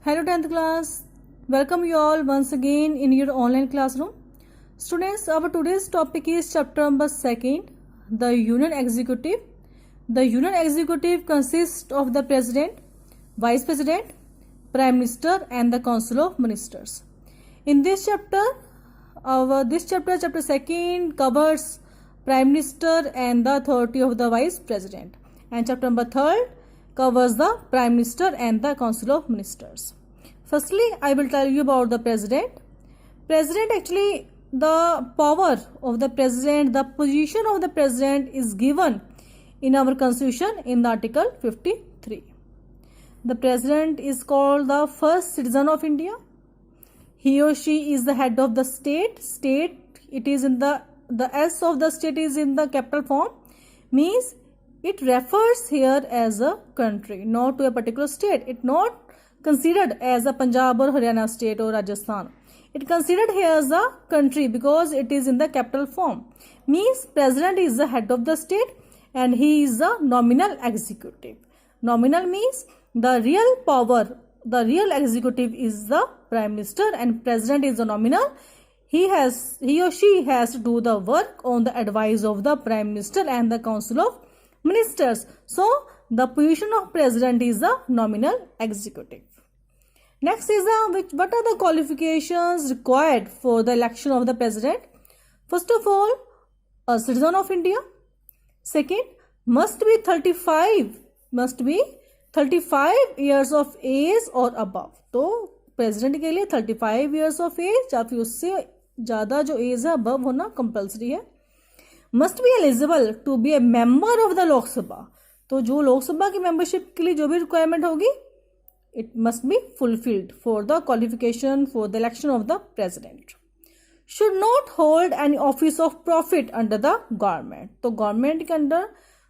Hello 10th class. Welcome you all once again in your online classroom. Students, our today's topic is chapter number 2, the Union Executive. The Union Executive consists of the President, Vice President, Prime Minister and the Council of Ministers. In this chapter, chapter 2 covers Prime Minister and the authority of the Vice President. And chapter number 3 covers the Prime Minister and the Council of Ministers. Firstly, I will tell you about the President. President, actually, the power of the President, the position of the President is given in our Constitution in the Article 53. The President is called the first citizen of India. He or she is the head of the state. It is in the S of the state is in the capital form, means it refers here as a country, not to a particular state. It not considered as a Punjab or Haryana state or Rajasthan. It considered here as a country because it is in the capital form. Means President is the head of the state and he is the nominal executive. Nominal means the real power, the real executive is the Prime Minister and President is the nominal. He or she has to do the work on the advice of the Prime Minister and the Council of Ministers. So the position of President is the nominal executive. Next is what are the qualifications required for the election of the President? First of all, a citizen of India. Second, must be 35 years of age or above. तो president के लिए 35 years of age या फिर उससे ज़्यादा जो as है above होना कंपल्सरी है. Must be eligible to be a member of the Lok Sabha. तो जो लोकसभा की मेंबरशिप के लिए जो भी रिक्वायरमेंट होगी it must be fulfilled for the qualification for the election of the president. Should not hold any office of profit under the government. तो government के अंडर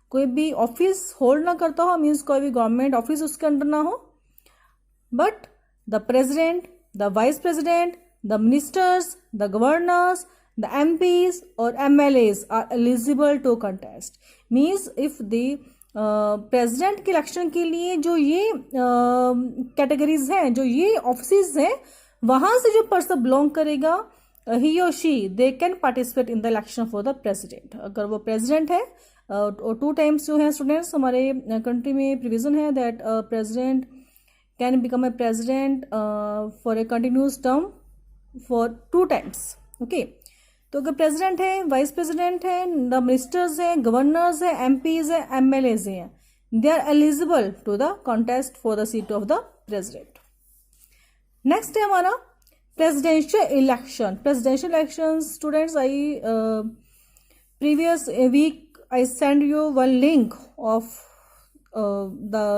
कोई भी ऑफिस होल्ड ना करता हो, मीन्स कोई भी गवर्नमेंट ऑफिस उसके अंडर ना हो. But the president, the vice president, the ministers, the governors, the MPs or MLAs are eligible to contest. Means if the president के इलेक्शन के लिए जो ये कैटेगरीज हैं, जो ये ऑफिस हैं, वहाँ से जो पर्सन बिलोंग करेगा ही और she they can participate in the election for the president. अगर वो प्रेसिडेंट है और 2 times जो है स्टूडेंट्स हमारे कंट्री में प्रोविजन है that president can become a president for a continuous term for 2 times. Okay, तो अगर प्रेसिडेंट है, वाइस प्रेसिडेंट है, द मिनिस्टर्स हैं, गवर्नर्स हैं, एमपीज हैं, एमएलएज हैं, they are eligible to the contest for the seat of the president. Next है हमारा presidential election. Presidential election students, I previous week I send you one link of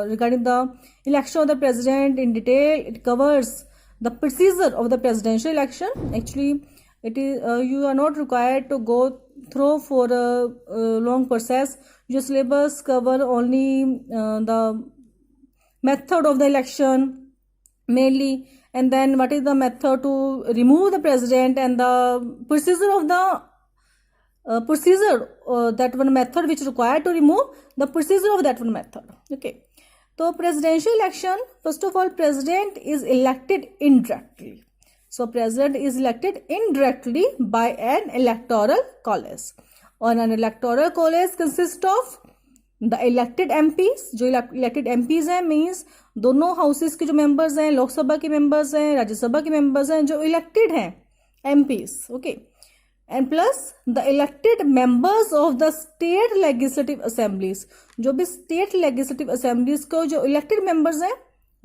regarding the election of the president in detail. It covers the procedure of the presidential election. Actually, it is you are not required to go through for a long process. Your syllabus cover only the method of the election mainly, and then what is the method to remove the president and the procedure of the that one method which is required to remove the procedure of that one method. Okay, so presidential election, first of all, president is elected indirectly. So president is elected indirectly by an electoral college. और an electoral college consists of the elected MPs. जो elected MPs हैं means दोनों houses के जो members हैं, लोकसभा के members हैं, राज्यसभा के members हैं, जो elected हैं MPs. Okay, and plus the elected members of the state legislative assemblies. जो भी state legislative assemblies को जो elected members हैं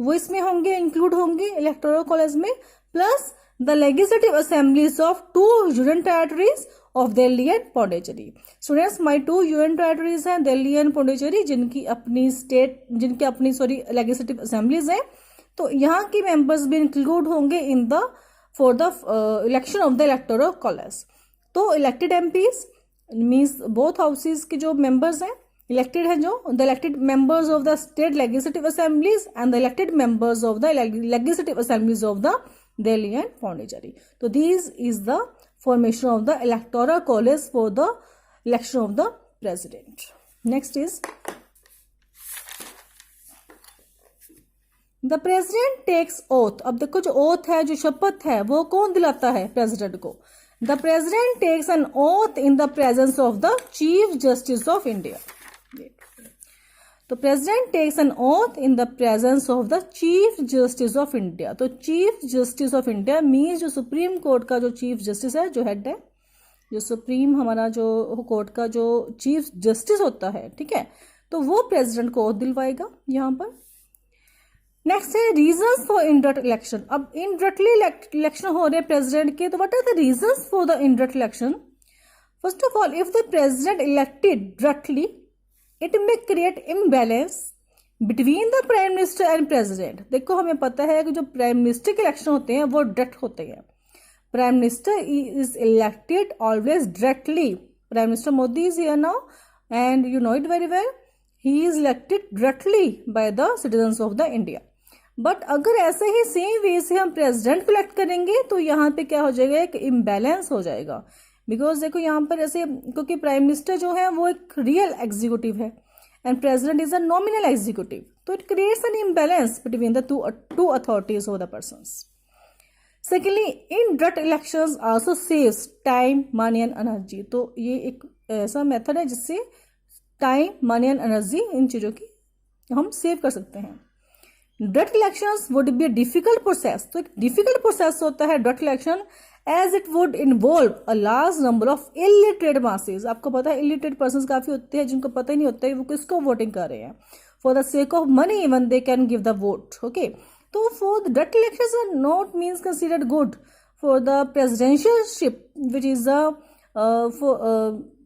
वो इसमें होंगे, include होंगे electoral college में, plus the legislative assemblies of 2 union territories of Delhi and Pondicherry. Students, my 2 union territories हैं दिल्ली एंड पौंडीचेरी, जिनकी अपनी legislative assemblies हैं. तो यहाँ की members भी include होंगे in the for the election of the electoral college. तो elected MPs means both houses के जो members हैं elected हैं, जो the elected members of the state legislative assemblies and the elected members of the legislative assemblies of the Delhi and Pondicherry. So this is the formation of the electoral college for the election of the president. Next is the president takes oath. अब देखो जो oath है, जो शपथ है, वो कौन दिलाता है? प्रेसिडेंट को। The president takes an oath in the presence of the chief justice of India. तो president takes an oath in the presence of the chief justice of India. तो chief justice of India means जो supreme court का जो chief justice है, जो head है, जो supreme हमारा जो कोर्ट का जो चीफ जस्टिस होता है, ठीक है, तो वो प्रेसिडेंट को ओथ दिलवाएगा यहाँ पर। नेक्स्ट है रीजंस फॉर इनडायरेक्ट इलेक्शन। अब इनडायरेक्टली इलेक्शन हो रहे हैं प्रेसिडेंट के, तो what are the reasons for the indirect election? First of all, if the president elected directly, it may create imbalance between the prime minister and president. देखो हमें पता है कि जो प्राइम मिनिस्टर के इलेक्शन होते हैं वो डायरेक्ट होते हैं। Prime minister is elected always directly. Prime minister Modi is here now and you know it very well, he is elected directly by the citizens of the India. But अगर ऐसे ही same way से हम president को elect करेंगे तो यहाँ पे क्या हो जाएगा? एक इम्बैलेंस हो जाएगा। बिकॉज देखो यहाँ पर ऐसे, क्योंकि प्राइम मिनिस्टर जो है वो एक रियल एग्जीक्यूटिव है and president is a nominal executive, तो it creates an imbalance between the two authorities of the persons. Secondly, indirect elections also saves time, money and energy. तो ये एक ऐसा मेथड है जिससे टाइम, मनी एंड एनर्जी, इन चीज़ों की हम सेव कर सकते हैं। Direct elections would be a difficult process. तो एक डिफिकल्ट प्रोसेस होता है direct election, as it would involve a large number of illiterate masses. आपको पता है इलिटरेट पर्सन काफी होते हैं जिनको पता ही नहीं होता है वो किसको वोटिंग कर रहे हैं। For the sake of money even they can give the vote. Okay, तो for the direct elections are not means considered good for the presidentialship which is the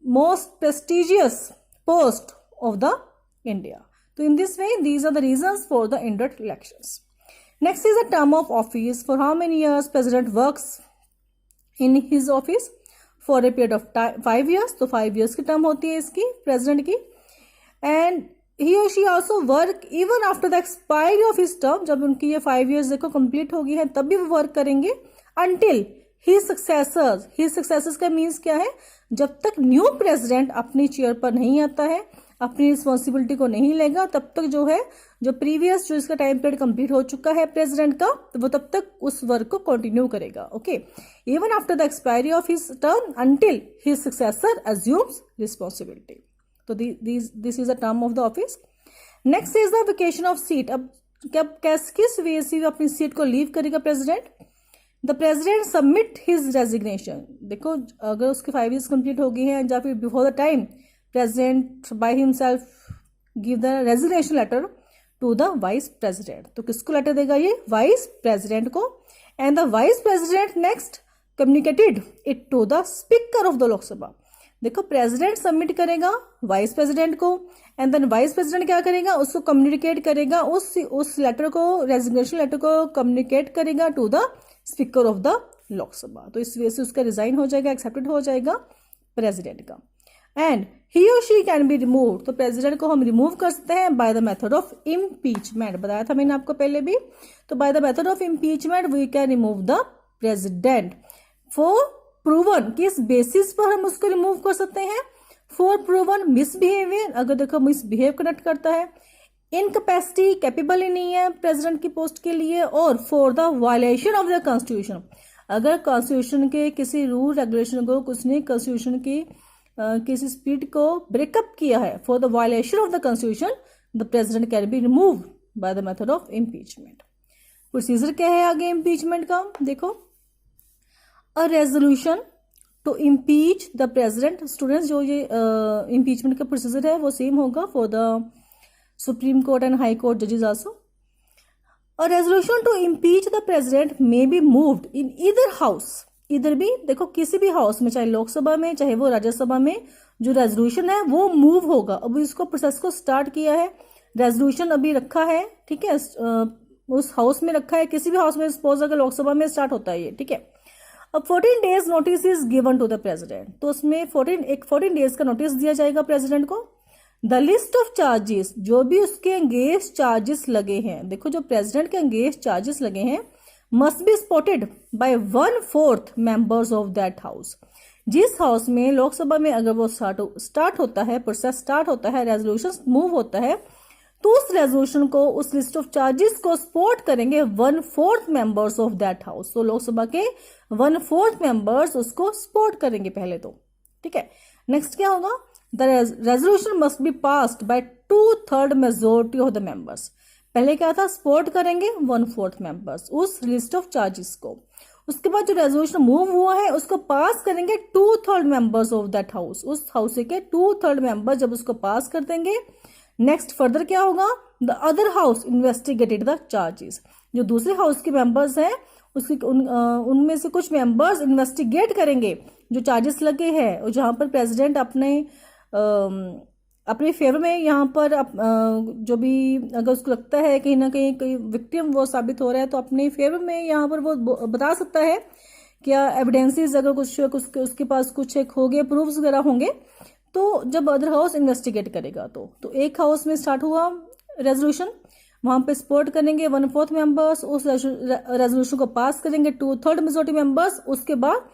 most prestigious post of the India. So in this way, these are the reasons for the indirect elections. Next is the term of office. For how many years president works in his office? For a period of 5 years. तो 5 years की term होती है इसकी president की. And he or she also work even after the expiry of his term. जब उनकी ये 5 years देखो complete होगी है तब भी वो work करेंगे until his successors. His successors का means क्या है? जब तक new president अपनी chair पर नहीं आता है, अपनी रिस्पॉन्सिबिलिटी को नहीं लेगा, तब तक जो है जो प्रीवियस जो इसका टाइम पीरियड कंप्लीट हो चुका है प्रेसिडेंट का, तो वो तब तक उस वर्क को कंटिन्यू करेगा। Okay, even after the expiry of his term until his successor assumes responsibility. तो this is the term of the office. Next is the vacation of seat. अब किस वे से अपनी सीट को लीव करेगा president? The president submit his resignation. देखो अगर उसके 5 years कंप्लीट हो गए हैं या फिर before the time, president by himself give the resignation letter to the vice president. तो किसको लेटर देगा ये? वाइस प्रेसिडेंट को। And the vice president next communicated it to the speaker of the Lok Sabha. देखो प्रेसिडेंट सबमिट करेगा vice president को and then vice president क्या करेगा? उसको कम्युनिकेट करेगा, उस लेटर को, रेजिग्नेशन लेटर को कम्युनिकेट करेगा to the speaker of the Lok Sabha. तो इस वजह से उसका रिजाइन हो जाएगा, एक्सेप्टेड हो जाएगा प्रेसिडेंट का। एंड ही और शी कैन बी रिमूव। तो प्रेसिडेंट को हम रिमूव कर सकते हैं by the method of impeachment. बताया था मैंने आपको पहले भी। तो by the method of impeachment we can remove the president for proven. किस बेसिस पर हम उसको रिमूव कर सकते हैं? For proven misbehaviour. अगर देखो मिसबिहेव कनेक्ट करता है, इनकैपेसिटी, कैपेबल ही नहीं है प्रेसिडेंट की पोस्ट के लिए, और for the violation of the constitution. अगर कॉन्स्टिट्यूशन के किसी रूल रेगुलेशन को उसने कॉन्स्टिट्यूशन की किसी स्पीड को ब्रेकअप किया है, for the violation of the constitution the president can be remove by the method of impeachment. Procedure क्या है आगे इम्पीचमेंट का? देखो, a resolution to impeach the president. Students जो ये इम्पीचमेंट का प्रोसीजर है वो सेम होगा for the supreme court and high court जजेस also. A resolution to impeach the president may be moved in either house. इधर भी देखो किसी भी हाउस में, चाहे लोकसभा में चाहे वो राज्यसभा में, जो रेजोल्यूशन है वो मूव होगा। अब इसको प्रोसेस को स्टार्ट किया है, रेजोल्यूशन अभी रखा है, ठीक है, उस हाउस में रखा है, किसी भी हाउस में, सपोज अगर लोकसभा में स्टार्ट होता है ये, ठीक है। अब 14 days notice is given to the president. तो उसमें 14 days का नोटिस दिया जाएगा प्रेसिडेंट को। द लिस्ट ऑफ चार्जेस, जो भी उसके अगेंस्ट चार्जेस लगे हैं, देखो जो प्रेसिडेंट के अगेंस्ट चार्जेस लगे हैं, must be spotted by 1/4 members of that house. जिस हाउस में लोकसभा में अगर वो स्टार्ट होता है, प्रोसेस स्टार्ट होता है, रेजोल्यूशन मूव होता है, तो उस रेजोल्यूशन को, उस लिस्ट ऑफ चार्जेस को सपोर्ट करेंगे 1/4 मेंबर्स ऑफ दैट हाउस। तो लोकसभा के 1/4 मेंबर्स उसको सपोर्ट करेंगे पहले तो, ठीक है। नेक्स्ट क्या होगा, the resolution must be passed by 2/3 majority of the members. पहले क्या था, सपोर्ट करेंगे 1/4 मेंबर्स उस लिस्ट ऑफ चार्जेस को। उसके बाद जो रेजोल्यूशन मूव हुआ है उसको पास करेंगे 2/3 मेंबर्स ऑफ दैट हाउस। उस हाउस के 2/3 मेंबर जब उसको पास कर देंगे, नेक्स्ट फर्दर क्या होगा, the other house investigated the charges. जो दूसरे हाउस के मेंबर्स हैं उसकी उनमें से कुछ मेंबर्स इन्वेस्टिगेट करेंगे जो चार्जेस लगे हैं, और जहां पर प्रेसिडेंट अपने फेवर में यहाँ पर जो भी अगर उसको लगता है कहीं ना कहीं कोई विक्टिम वो साबित हो रहा है तो अपने फेवर में यहाँ पर वो बता सकता है क्या एविडेंसेस, अगर कुछ उसके पास कुछ एक हो गए प्रूफ्स वगैरह होंगे, तो जब अदर हाउस इन्वेस्टिगेट करेगा तो एक हाउस में स्टार्ट हुआ रेजोल्यूशन, वहां पे सपोर्ट करेंगे 1/4 मेंबर्स, उस रेजोल्यूशन को पास करेंगे 2/3 मेजोरिटी मेंबर्स। उसके बाद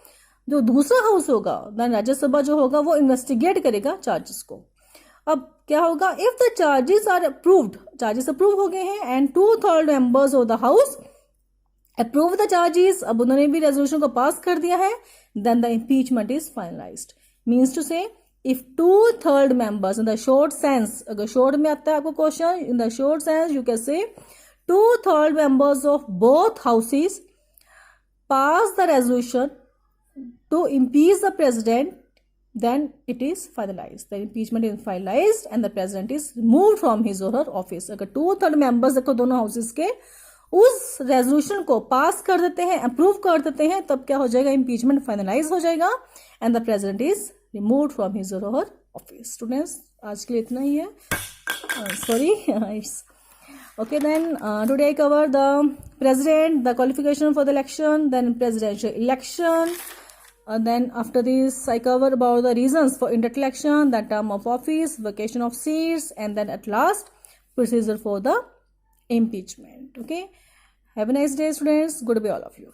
जो दूसरा हाउस होगा, देन राज्यसभा जो होगा वो इन्वेस्टिगेट करेगा चार्जेस को। अब क्या होगा, if the charges are approved, charges approve हो गए हैं and 2/3 members of the house approve the charges, अब उन्होंने भी रेजोल्यूशन को पास कर दिया है, then the impeachment is finalised. Means to say if 2/3 members, in the short sense, अगर short में आता है आपको question, in the short sense you can say 2/3 members of both houses pass the resolution to impeach the president, then it is finalized. The impeachment is finalized and the president is removed from his or her office. अगर 2/3 members देखो दोनों houses के उस resolution को pass कर देते हैं, approve कर देते हैं, तब क्या हो जाएगा, इम्पीचमेंट फाइनलाइज हो जाएगा and the president is removed from his और हर ऑफिस। स्टूडेंट्स आज के लिए इतना ही है, sorry it's okay. Then today I cover the president, the qualification for the election, then presidential election, then after this I cover about the reasons for indirect election, the term of office, vacation of seats, and then at last procedure for the impeachment. Okay, have a nice day students, goodbye all of you.